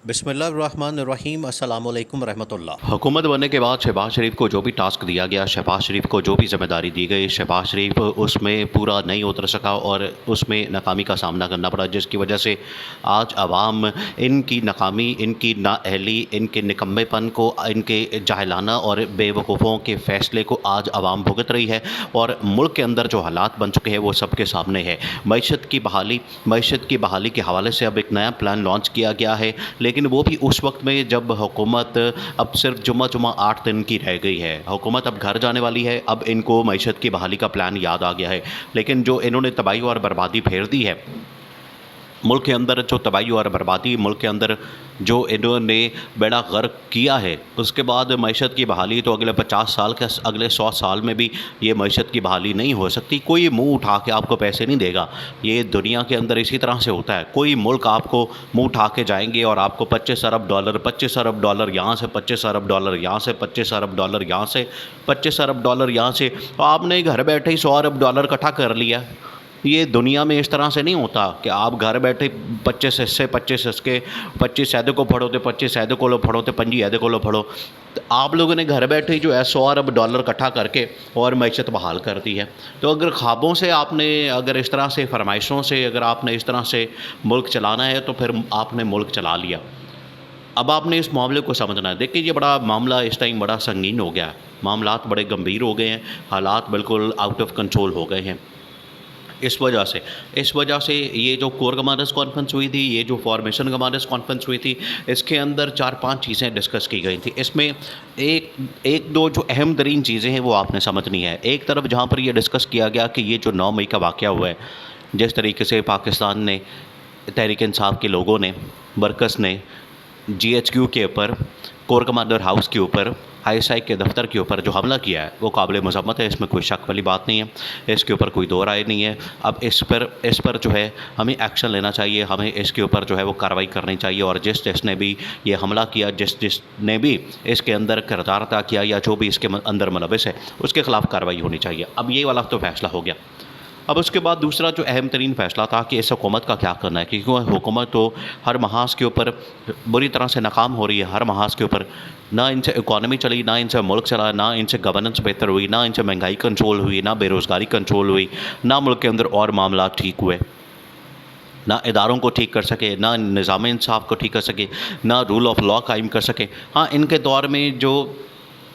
بسم اللہ الرحمن الرحیم۔ السلام علیکم ورحمۃ اللہ۔ حکومت بننے کے بعد شہباز شریف کو جو بھی ٹاسک دیا گیا، شہباز شریف کو جو بھی ذمہ داری دی گئی، شہباز شریف اس میں پورا نہیں اتر سکا اور اس میں ناکامی کا سامنا کرنا پڑا، جس کی وجہ سے آج عوام ان کی ناکامی، ان کی نااہلی، ان کے نکمے پن کو، ان کے جاہلانہ اور بے وقوفوں کے فیصلے کو آج عوام بھگت رہی ہے، اور ملک کے اندر جو حالات بن چکے ہیں وہ سب کے سامنے ہے۔ معیشت کی بحالی کے حوالے سے اب ایک نیا پلان لانچ کیا گیا ہے، لیکن وہ بھی اس وقت میں جب حکومت اب صرف جمعہ 8 دن کی رہ گئی ہے، حکومت اب گھر جانے والی ہے، اب ان کو معیشت کی بحالی کا پلان یاد آ گیا ہے، لیکن جو انہوں نے تباہی اور بربادی پھیر دی ہے ملک کے اندر، جو تباہی اور بربادی ملک کے اندر جو انہوں نے بیڑا غرق کیا ہے، اس کے بعد معیشت کی بحالی تو اگلے 50 سال کے، اگلے 100 سال میں بھی یہ معیشت کی بحالی نہیں ہو سکتی۔ کوئی منہ اٹھا کے آپ کو پیسے نہیں دے گا، یہ دنیا کے اندر اسی طرح سے ہوتا ہے۔ کوئی ملک آپ کو منہ اٹھا کے جائیں گے اور آپ کو 25 ارب ڈالر یہاں سے، 25 ارب ڈالر یہاں سے، 25 ارب ڈالر یہاں سے، 25 ارب ڈالر یہاں سے، تو آپ نے گھر بیٹھے ہی 100 ارب ڈالر اکٹھا کر لیا۔ یہ دنیا میں اس طرح سے نہیں ہوتا کہ آپ گھر بیٹھے 25 حصے، 25 اس کے 25 عہدے کو پڑھو تو 25 عہدے کو لو پڑھو تو 25 عہدے کو لو پڑھو، تو آپ لوگوں نے گھر بیٹھے ہی جو ہے 100 ارب ڈالر اکٹھا کر کے اور معیشت بحال کر دی ہے۔ تو اگر خوابوں سے آپ نے، اگر اس طرح سے فرمائشوں سے اگر آپ نے اس طرح سے ملک چلانا ہے تو پھر آپ نے ملک چلا لیا۔ اب آپ نے اس معاملے کو سمجھنا ہے۔ دیکھیں یہ بڑا معاملہ اس ٹائم بڑا سنگین ہو گیا ہے، معاملات بڑے گمبھیر ہو گئے ہیں، حالات بالکل آؤٹ آف کنٹرول ہو گئے ہیں۔ اس وجہ سے یہ جو کور کمانڈرز کانفرنس ہوئی تھی، یہ جو فارمیشن کمانڈرز کانفرنس ہوئی تھی، اس کے اندر 4-5 چیزیں ڈسکس کی گئی تھیں۔ اس میں ایک دو جو اہم ترین چیزیں ہیں وہ آپ نے سمجھنی ہے۔ ایک طرف جہاں پر یہ ڈسکس کیا گیا کہ یہ جو 9 مئی کا واقعہ ہوا ہے، جس طریقے سے پاکستان نے، تحریک انصاف کے لوگوں نے، ورکرز نے GHQ کے اوپر، کور کمانڈر ہاؤس کے اوپر، ISI کے دفتر کے اوپر جو حملہ کیا ہے وہ قابل مذمت ہے، اس میں کوئی شک والی بات نہیں ہے، اس کے اوپر کوئی دو رائے نہیں ہے۔ اب اس پر جو ہے ہمیں ایکشن لینا چاہیے، ہمیں اس کے اوپر جو ہے وہ کارروائی کرنی چاہیے، اور جس نے بھی یہ حملہ کیا، جس نے بھی اس کے اندر کردار ادا کیا یا جو بھی اس کے اندر ملوث ہے، اس کے خلاف کارروائی ہونی چاہیے۔ اب یہ والا تو فیصلہ ہو گیا۔ اب اس کے بعد دوسرا جو اہم ترین فیصلہ تھا کہ اس حکومت کا کیا کرنا ہے، کیونکہ حکومت تو ہر محاذ کے اوپر بری طرح سے ناکام ہو رہی ہے، ہر محاذ کے اوپر نہ ان سے اکانومی چلی، نہ ان سے ملک چلا، نہ ان سے گورننس بہتر ہوئی، نہ ان سے مہنگائی کنٹرول ہوئی، نہ بے روزگاری کنٹرول ہوئی، نہ ملک کے اندر اور معاملات ٹھیک ہوئے، نہ اداروں کو ٹھیک کر سکے، نہ نظام انصاف کو ٹھیک کر سکے، نہ رول آف لا قائم کر سکے۔ ہاں، ان کے دور میں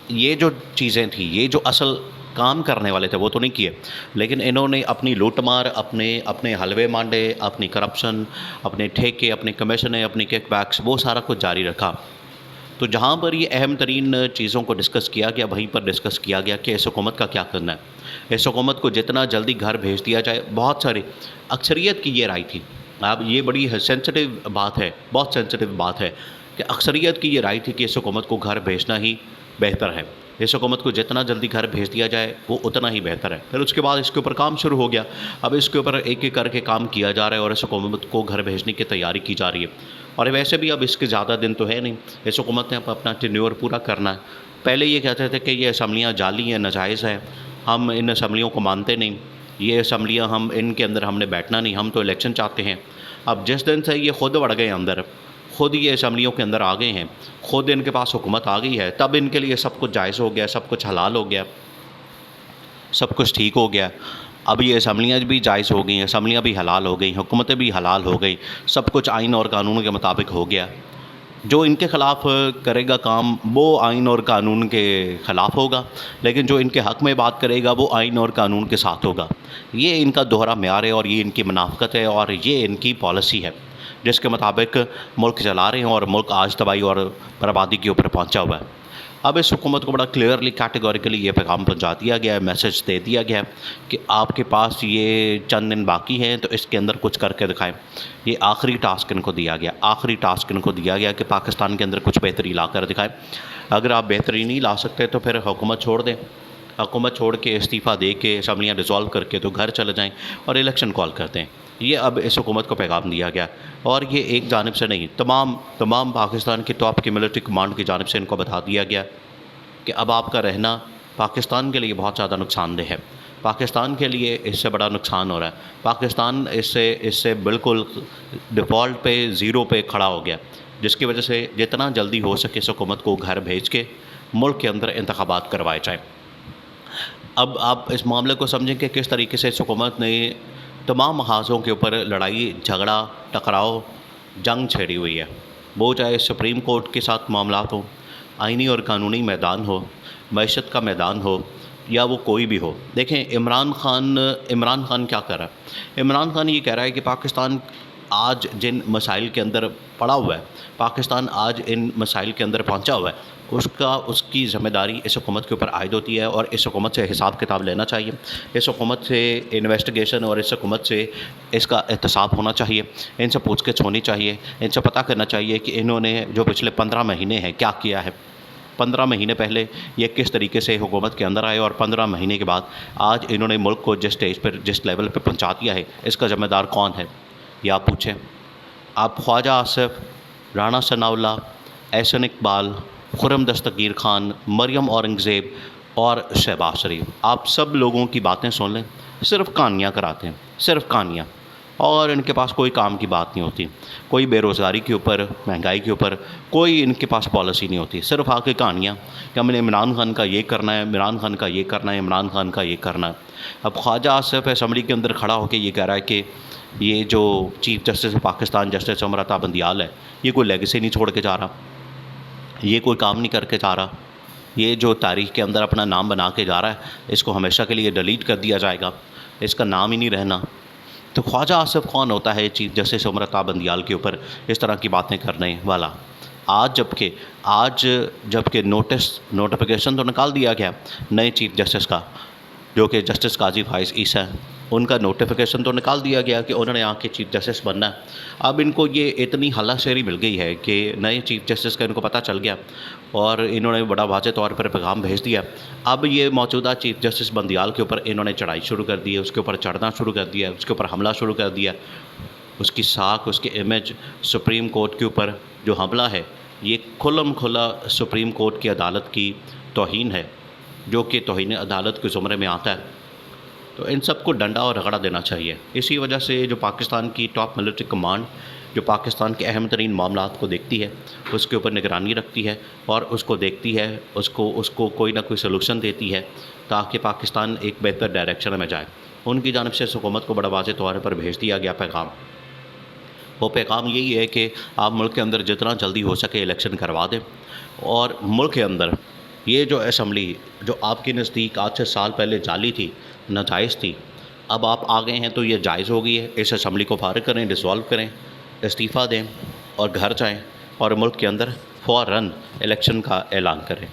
یہ جو چیزیں تھیں، یہ جو اصل کام کرنے والے تھے وہ تو نہیں کیے، لیکن انہوں نے اپنی لوٹ مار، اپنے حلوے مانڈے، اپنی کرپشن، اپنے ٹھیکے، اپنے کمیشنیں، اپنی کک بیکس، وہ سارا کچھ جاری رکھا۔ تو جہاں پر یہ اہم ترین چیزوں کو ڈسکس کیا گیا، وہیں پر ڈسکس کیا گیا کہ اس حکومت کا کیا کرنا ہے۔ اس حکومت کو جتنا جلدی گھر بھیج دیا جائے، بہت ساری اکثریت کی یہ رائے تھی۔ اب یہ بڑی سینسٹیو بات ہے، بہت سینسٹیو بات ہے کہ اکثریت کی یہ رائے تھی کہ اس حکومت کو گھر بھیجنا ہی بہتر ہے، اس حکومت کو جتنا جلدی گھر بھیج دیا جائے وہ اتنا ہی بہتر ہے۔ پھر اس کے بعد اس کے اوپر کام شروع ہو گیا، اب اس کے اوپر ایک ایک کر کے کام کیا جا رہا ہے اور اس حکومت کو گھر بھیجنے کی تیاری کی جا رہی ہے۔ اور ویسے بھی اب اس کے زیادہ دن تو ہے نہیں، اس حکومت نے اب اپنا ٹینیور پورا کرنا ہے۔ پہلے یہ کہتے تھے کہ یہ اسمبلیاں جعلی ہیں، ناجائز ہیں، ہم ان اسمبلیوں کو مانتے نہیں، یہ اسمبلیاں ان کے اندر ہم نے بیٹھنا نہیں، ہم تو الیکشن چاہتے ہیں۔ اب جس دن سے یہ خود بڑھ گئے اندر، خود یہ اسمبلیوں کے اندر آ گئے ہیں، خود ان کے پاس حکومت آ گئی ہے، تب ان کے لیے سب کچھ جائز ہو گیا، سب کچھ حلال ہو گیا، سب کچھ ٹھیک ہو گیا۔ اب یہ اسمبلیاں بھی جائز ہو گئیں، اسمبلیاں بھی حلال ہو گئیں، حکومتیں بھی حلال ہو گئیں، سب کچھ آئین اور قانون کے مطابق ہو گیا۔ جو ان کے خلاف کرے گا کام وہ آئین اور قانون کے خلاف ہوگا، لیکن جو ان کے حق میں بات کرے گا وہ آئین اور قانون کے ساتھ ہوگا۔ یہ ان کا دوہرا معیار ہے اور یہ ان کی منافقت ہے اور یہ ان کی پالیسی ہے، جس کے مطابق ملک چلا رہے ہیں، اور ملک آج تباہی اور بربادی کے اوپر پہنچا ہوا ہے۔ اب اس حکومت کو بڑا کلیئرلی، کیٹیگوریکلی یہ پیغام پہنچا دیا گیا ہے، میسج دے دیا گیا ہے کہ آپ کے پاس یہ چند دن باقی ہیں تو اس کے اندر کچھ کر کے دکھائیں۔ یہ آخری ٹاسک ان کو دیا گیا، آخری ٹاسک ان کو دیا گیا کہ پاکستان کے اندر کچھ بہتری لا کر دکھائیں۔ اگر آپ بہتری نہیں لا سکتے تو پھر حکومت چھوڑ دیں، حکومت چھوڑ کے استعفیٰ دے کے اسمبلیاں ڈیزالو کر کے تو گھر چلے جائیں اور الیکشن کال کرتے ہیں۔ یہ اب اس حکومت کو پیغام دیا گیا، اور یہ ایک جانب سے نہیں، تمام پاکستان کی ٹاپ کی ملٹری کمانڈ کی جانب سے ان کو بتا دیا گیا کہ اب آپ کا رہنا پاکستان کے لیے بہت زیادہ نقصان دہ ہے، پاکستان کے لیے اس سے بڑا نقصان ہو رہا ہے، پاکستان اس سے بالکل ڈیفالٹ پہ، زیرو پہ کھڑا ہو گیا۔ جس کی وجہ سے جتنا جلدی ہو سکے اس حکومت کو گھر بھیج کے ملک کے اندر انتخابات کروائے جائیں۔ اب آپ اس معاملے کو سمجھیں کہ کس طریقے سے اس حکومت نے تمام محاذوں کے اوپر لڑائی جھگڑا ٹکراؤ جنگ چھیڑی ہوئی ہے، وہ چاہے سپریم کورٹ کے ساتھ معاملات ہوں، آئینی اور قانونی میدان ہو، معیشت کا میدان ہو، یا وہ کوئی بھی ہو۔ دیکھیں عمران خان کیا کر رہا ہے؟ عمران خان یہ کہہ رہا ہے کہ پاکستان آج جن مسائل کے اندر پڑا ہوا ہے، پاکستان آج ان مسائل کے اندر پہنچا ہوا ہے، اس کی ذمہ داری اس حکومت کے اوپر عائد ہوتی ہے، اور اس حکومت سے حساب کتاب لینا چاہیے، اس حکومت سے انویسٹیگیشن اور اس حکومت سے اس کا احتساب ہونا چاہیے، ان سے پوچھ گچھ ہونی چاہیے، ان سے پتہ کرنا چاہیے کہ انہوں نے جو پچھلے 15 مہینے ہیں کیا کیا ہے۔ 15 مہینے پہلے یہ کس طریقے سے حکومت کے اندر آئے، اور 15 مہینے کے بعد آج انہوں نے ملک کو جس سٹیج پر جس لیول پہ پہنچا دیا ہے، اس کا ذمہ دار کون ہے یہ آپ پوچھیں۔ آپ خواجہ آصف، رانا ثناء اللہ، احسن اقبال، خرم دستگیر خان، مریم اورنگزیب اور شہباز شریف، آپ سب لوگوں کی باتیں سن لیں، صرف کہانیاں کراتے ہیں، صرف کہانیاں، اور ان کے پاس کوئی کام کی بات نہیں ہوتی، کوئی بے روزگاری کے اوپر، مہنگائی کے اوپر کوئی ان کے پاس پالیسی نہیں ہوتی، صرف آ کے کہانیاں کہ ہم نے عمران خان کا یہ کرنا ہے، عمران خان کا یہ کرنا ہے، عمران خان کا یہ کرنا ہے۔ اب خواجہ آصف اسمبلی کے اندر کھڑا ہو کے یہ کہہ رہا ہے کہ یہ جو chief justice Pakistan justice Umar Ata Bandial ہے، یہ کوئی لیگیسی نہیں چھوڑ کے جا رہا، یہ کوئی کام نہیں کر کے جا رہا، یہ جو تاریخ کے اندر اپنا نام بنا کے جا رہا ہے، اس کو ہمیشہ کے لیے ڈیلیٹ کر دیا جائے گا، اس کا نام ہی نہیں رہنا۔ تو خواجہ آصف کون ہوتا ہے چیف جسٹس عمر عطا بندیال کے اوپر اس طرح کی باتیں کرنے والا؟ آج جب کہ نوٹیفیکیشن تو نکال دیا گیا نئے چیف جسٹس کا، جو کہ جسٹس قاضی فائز عیسیٰ ہیں، ان کا نوٹیفیکیشن تو نکال دیا گیا کہ انہوں نے آ کے چیف جسٹس بننا ہے۔ اب ان کو یہ اتنی ہلا شیری مل گئی ہے کہ نئے چیف جسٹس کا ان کو پتہ چل گیا، اور انہوں نے بڑا واضح طور پر پیغام بھیج دیا۔ اب یہ موجودہ چیف جسٹس بندیال کے اوپر انہوں نے چڑھائی شروع کر دی ہے، اس کے اوپر چڑھنا شروع کر دیا، اس کے اوپر حملہ شروع کر دیا، اس کی ساکھ، اس کے امیج، سپریم کورٹ کے اوپر جو حملہ ہے، یہ کھلم کھلا سپریم کورٹ کی عدالت کی توہین ہے، جو کہ توہین عدالت کے زمرے میں آتا ہے۔ تو ان سب کو ڈنڈا اور رگڑا دینا چاہیے۔ اسی وجہ سے جو پاکستان کی ٹاپ ملٹری کمانڈ، جو پاکستان کے اہم ترین معاملات کو دیکھتی ہے، اس کے اوپر نگرانی رکھتی ہے، اور اس کو دیکھتی ہے، اس کو کوئی نہ کوئی سلوشن دیتی ہے تاکہ پاکستان ایک بہتر ڈائریکشن میں جائے۔ ان کی جانب سے اس حکومت کو بڑا واضح طور پر بھیج دیا گیا پیغام، وہ پیغام یہی ہے کہ آپ ملک کے اندر جتنا جلدی ہو سکے الیکشن کروا دیں، اور ملک کے اندر یہ جو اسمبلی جو آپ کے نزدیک آج سے سال پہلے جعلی تھی، ناجائز تھی، اب آپ آ گئے ہیں تو یہ جائز ہو گئی ہے۔ اس اسمبلی کو فارغ کریں، ڈسولو کریں، استعفیٰ دیں اور گھر جائیں، اور ملک کے اندر فوراً الیکشن کا اعلان کریں۔